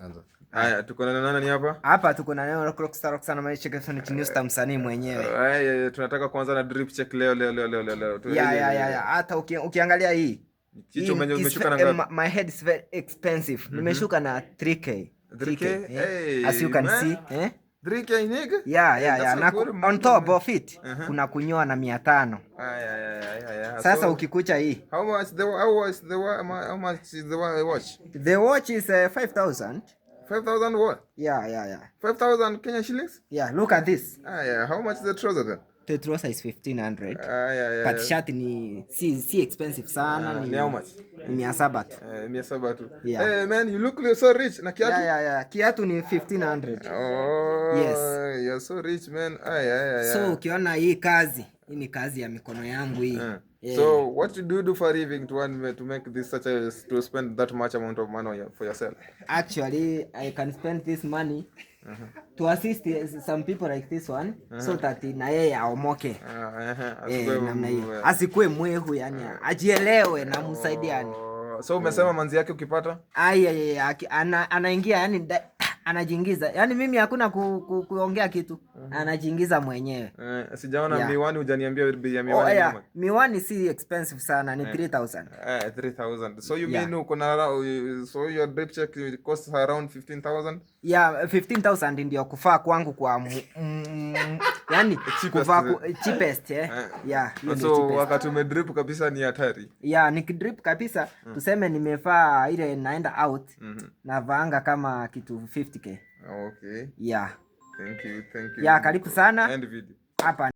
Anza. Haya, tuko na nani hapa? Hapa tuko na Neo Rockstar sana maisha kesho ni News Star msanii mwenyewe. Haya, tunataka kuanza na drip check leo. Ya. Hata ukiangalia hii. Kicho umeshuka na ngapi? My head is very expensive. Nimeshuka na 3K. 3K? Hey, as you can man. see, 3K nigga? Yeah. Na on top of it, kuna kunyoa na 500. Sasa so, ukikucha hii. How much is the watch? The watch is 5,000. 5,000 what? Yeah. 5,000 Kenya shillings? Yeah, look at this. Yeah. How much is the trouser then? The trouser is 1,500. Yeah. But shirt ni si expensive sana. Ni how much? Ni 700 tu. 700 tu. Yeah. Hey man, you look so rich. Na kiatu? Yeah. Kiatu ni 1,500. Oh. Yes. You're so rich man. Yeah. So ukiona hii ni kazi ya mikono yangu hii. Yeah. So what do you do for a living to make this to spend that much amount of money for yourself? Actually, I can spend this money to assist some people like this one so that na yeye aomoke. Namna hiyo. Asikue mwehu yani, ajielewe na msaidiane. So umesema manzi yake ukipata? Anaingia yani anajiingiza. Yaani mimi hakuna kuongea kitu. Anajiingiza mwenyewe. Sijaona miwani hujaniambia bei ya miwani kama. Miwani si expensive sana ni 3,000. 3,000. So you mean uko na so your drip check costs around 15,000? Yeah, 15,000 ndio kufaa kwangu kwa yani cheapest Yeah. So wakati umedrip kabisa ni hatari. Yeah, nikidrip kabisa tuseme nimevaa ile naenda out na vaanga kama kitu 50K. Okay. Yeah. Thank you. Yeah, karibu sana. End video. Hapa